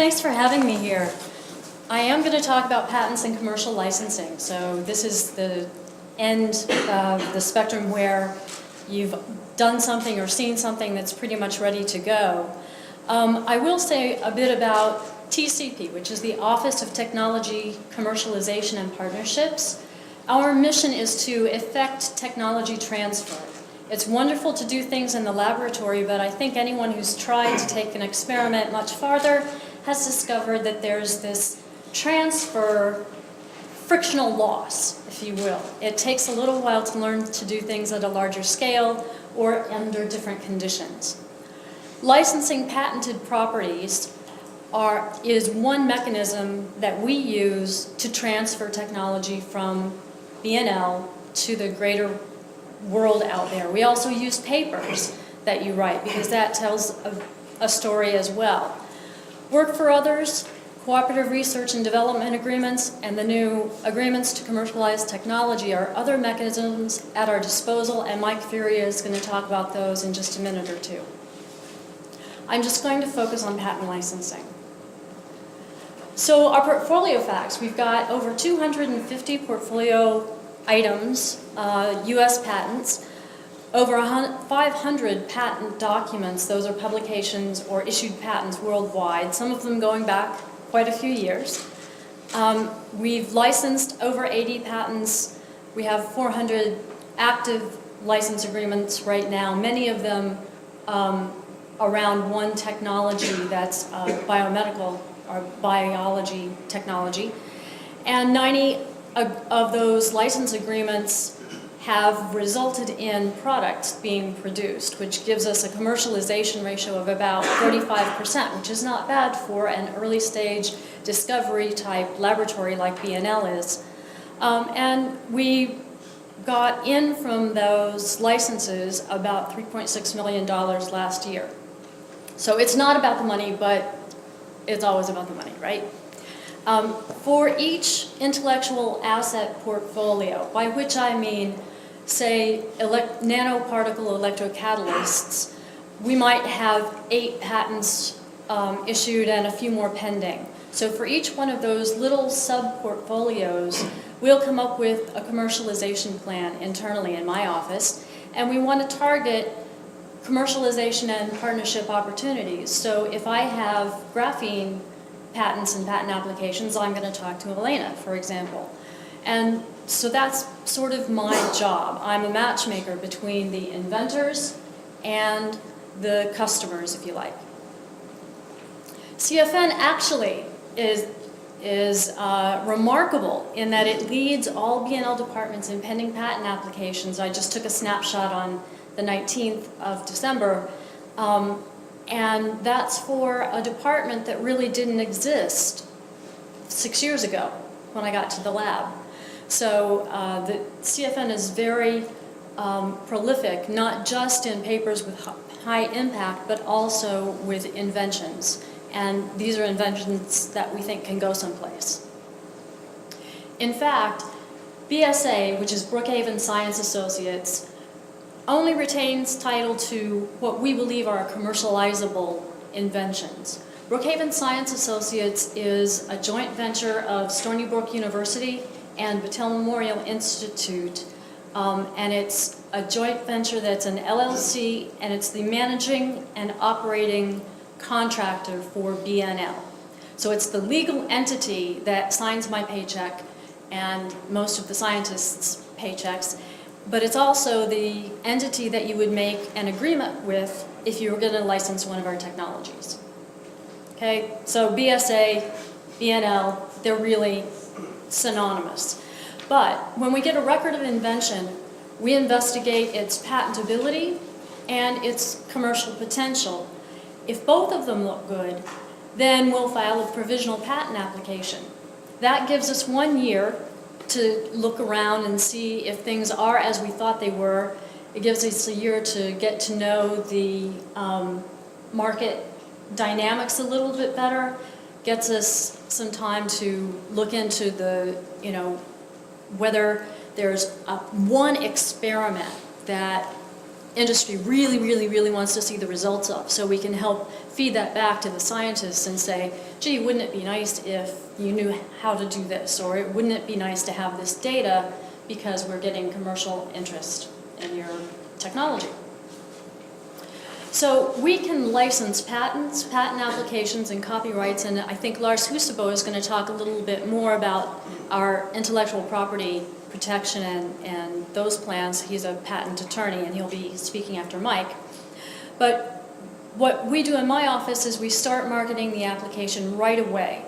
Thanks for having me here. I am going to talk about patents and commercial licensing. So this is the end of the spectrum where you've done something or seen something that's pretty much ready to go. I will say a bit about TCP, which is the Office of Technology Commercialization and Partnerships. Our mission is to effect technology transfer. It's wonderful to do things in the laboratory, but I think anyone who's tried to take an experiment much farther has discovered that there's this transfer frictional loss, if you will. It takes a little while to learn to do things at a larger scale or under different conditions. Licensing patented properties is one mechanism that we use to transfer technology from B&L to the greater world out there. We also use papers that you write because that tells a story as well. Work for others, cooperative research and development agreements, and the new agreements to commercialize technology are other mechanisms at our disposal, and Mike Furia is going to talk about those in just a minute or two. I'm just going to focus on patent licensing. So our portfolio facts, we've got over 250 portfolio items, US patents, over 500 patent documents, those are publications or issued patents worldwide, some of them going back quite a few years. We've licensed over 80 patents. We have 400 active license agreements right now, many of them around one technology that's biomedical or biology technology. And 90 of those license agreements have resulted in products being produced, which gives us a commercialization ratio of about 35%, which is not bad for an early stage discovery type laboratory like B&L is. And we got in from those licenses about $3.6 million last year. So it's not about the money, but it's always about the money, right? For each intellectual asset portfolio, by which I mean, say, nanoparticle electrocatalysts, we might have 8 patents issued and a few more pending. So for each one of those little sub-portfolios, we'll come up with a commercialization plan internally in my office, and we want to target commercialization and partnership opportunities. So if I have graphene patents and patent applications, I'm going to talk to Elena, for example. And so that's sort of my job. I'm a matchmaker between the inventors and the customers, if you like. CFN actually is remarkable in that it leads all B&L departments in pending patent applications. I just took a snapshot on the 19th of December. And that's for a department that really didn't exist 6 years ago when I got to the lab. So the CFN is very prolific, not just in papers with high impact, but also with inventions. And these are inventions that we think can go someplace. In fact, BSA, which is Brookhaven Science Associates, only retains title to what we believe are commercializable inventions. Brookhaven Science Associates is a joint venture of Stony Brook University and Battelle Memorial Institute, and it's a joint venture that's an LLC, and it's the managing and operating contractor for B&L. So it's the legal entity that signs my paycheck and most of the scientists' paychecks, but it's also the entity that you would make an agreement with if you were going to license one of our technologies. Okay, so BSA, B&L, they're really synonymous. But when we get a record of invention, we investigate its patentability and its commercial potential. If both of them look good, then we'll file a provisional patent application. That gives us 1 year to look around and see if things are as we thought they were. It gives us a year to get to know the market dynamics a little bit better, gets us some time to look into the, whether there's one experiment that industry really, really, really wants to see the results of. So we can help feed that back to the scientists and say, gee, wouldn't it be nice if you knew how to do this? Or wouldn't it be nice to have this data because we're getting commercial interest in your technology? So we can license patents, patent applications, and copyrights, and I think Lars Husebo is going to talk a little bit more about our intellectual property protection and those plans. He's a patent attorney, and he'll be speaking after Mike. But what we do in my office is we start marketing the application right away.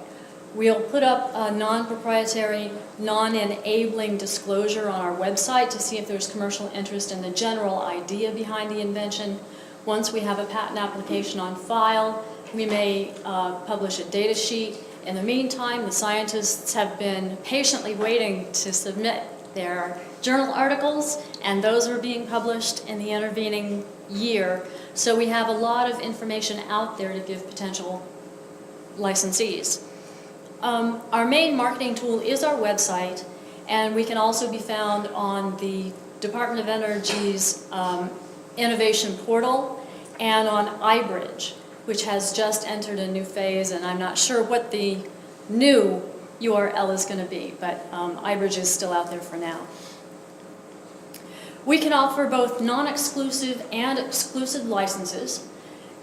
We'll put up a non-proprietary, non-enabling disclosure on our website to see if there's commercial interest in the general idea behind the invention. Once we have a patent application on file, we may publish a data sheet. In the meantime, the scientists have been patiently waiting to submit their journal articles, and those are being published in the intervening year. So we have a lot of information out there to give potential licensees. Our main marketing tool is our website, and we can also be found on the Department of Energy's innovation portal and on iBridge, which has just entered a new phase, and I'm not sure what the new URL is going to be, but iBridge is still out there for now. We can offer both non-exclusive and exclusive licenses.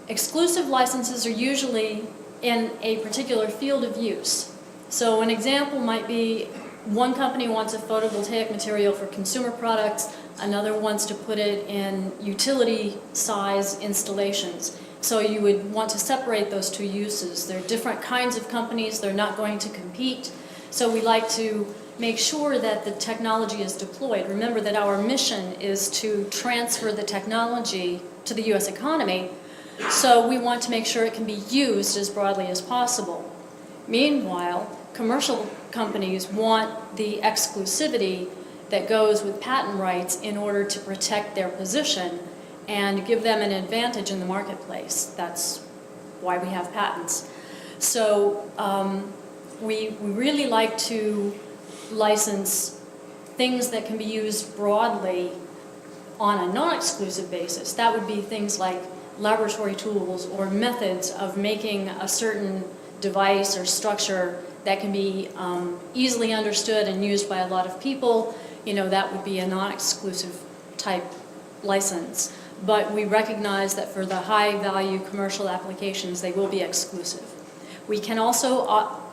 Exclusive licenses are usually in a particular field of use. So an example might be one company wants a photovoltaic material for consumer products, another wants to put it in utility size installations. So you would want to separate those two uses. They're different kinds of companies, they're not going to compete. So we like to make sure that the technology is deployed. Remember that our mission is to transfer the technology to the US economy, so we want to make sure it can be used as broadly as possible. Meanwhile, commercial companies want the exclusivity that goes with patent rights in order to protect their position and give them an advantage in the marketplace. That's why we have patents. So we really like to license things that can be used broadly on a non-exclusive basis. That would be things like laboratory tools or methods of making a certain device or structure that can be easily understood and used by a lot of people. You know, that would be a non-exclusive type license. But we recognize that for the high-value commercial applications, they will be exclusive. We can also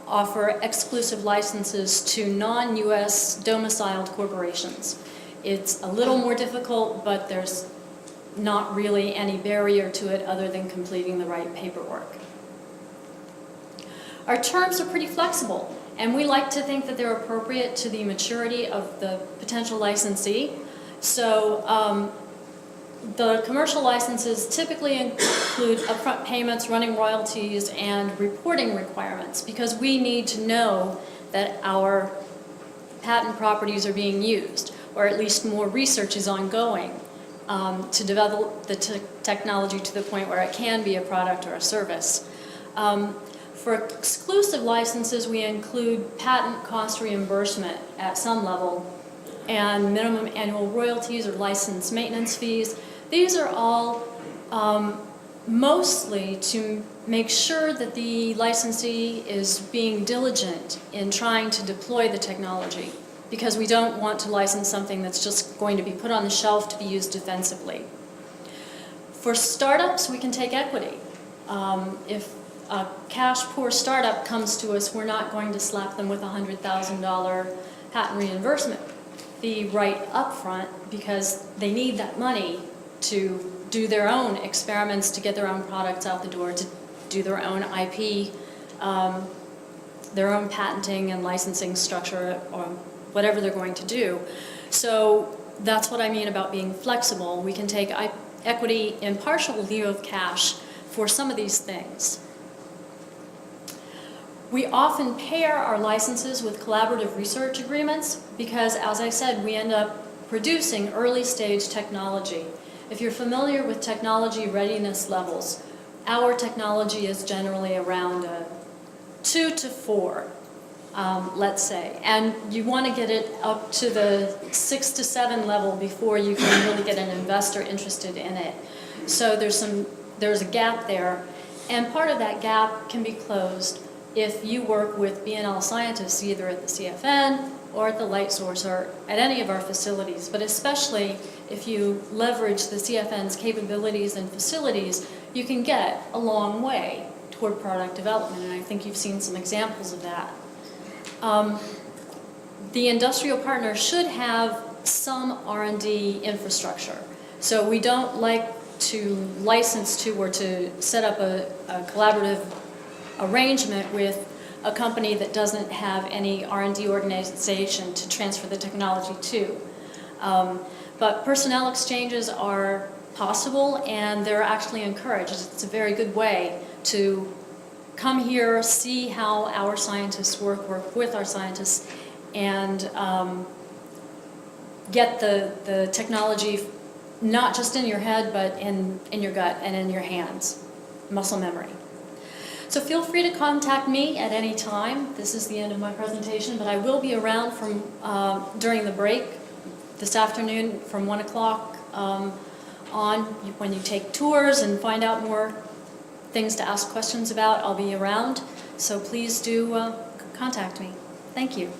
offer exclusive licenses to non-US domiciled corporations. It's a little more difficult, but there's not really any barrier to it other than completing the right paperwork. Our terms are pretty flexible, and we like to think that they're appropriate to the maturity of the potential licensee. So the commercial licenses typically include upfront payments, running royalties, and reporting requirements, because we need to know that our patent properties are being used, or at least more research is ongoing to develop the technology to the point where it can be a product or a service. For exclusive licenses, we include patent cost reimbursement at some level and minimum annual royalties or license maintenance fees. These are all mostly to make sure that the licensee is being diligent in trying to deploy the technology, because we don't want to license something that's just going to be put on the shelf to be used defensively. For startups, we can take equity. If a cash-poor startup comes to us, we're not going to slap them with a $100,000 patent reimbursement fee right up front, because they need that money to do their own experiments, to get their own products out the door, to do their own IP, their own patenting and licensing structure, or whatever they're going to do. So that's what I mean about being flexible. We can take equity in partial lieu of cash for some of these things. We often pair our licenses with collaborative research agreements because, as I said, we end up producing early-stage technology. If you're familiar with technology readiness levels, our technology is generally around 2 to 4. let's say. And you want to get it up to the 6 to 7 level before you can really get an investor interested in it. So there's a gap there. And part of that gap can be closed if you work with BNL scientists either at the CFN or at the light source or at any of our facilities, but especially if you leverage the CFN's capabilities and facilities, you can get a long way toward product development, and I think you've seen some examples of that. The industrial partner should have some R&D infrastructure. So we don't like to license to or to set up a collaborative arrangement with a company that doesn't have any R&D organization to transfer the technology to. But personnel exchanges are possible and they're actually encouraged. It's a very good way to come here, see how our scientists work with our scientists, and get the technology not just in your head, but in your gut and in your hands, muscle memory. So feel free to contact me at any time. This is the end of my presentation, but I will be around from during the break this afternoon from 1 o'clock on. When you take tours and find out more things to ask questions about, I'll be around. So please do contact me. Thank you.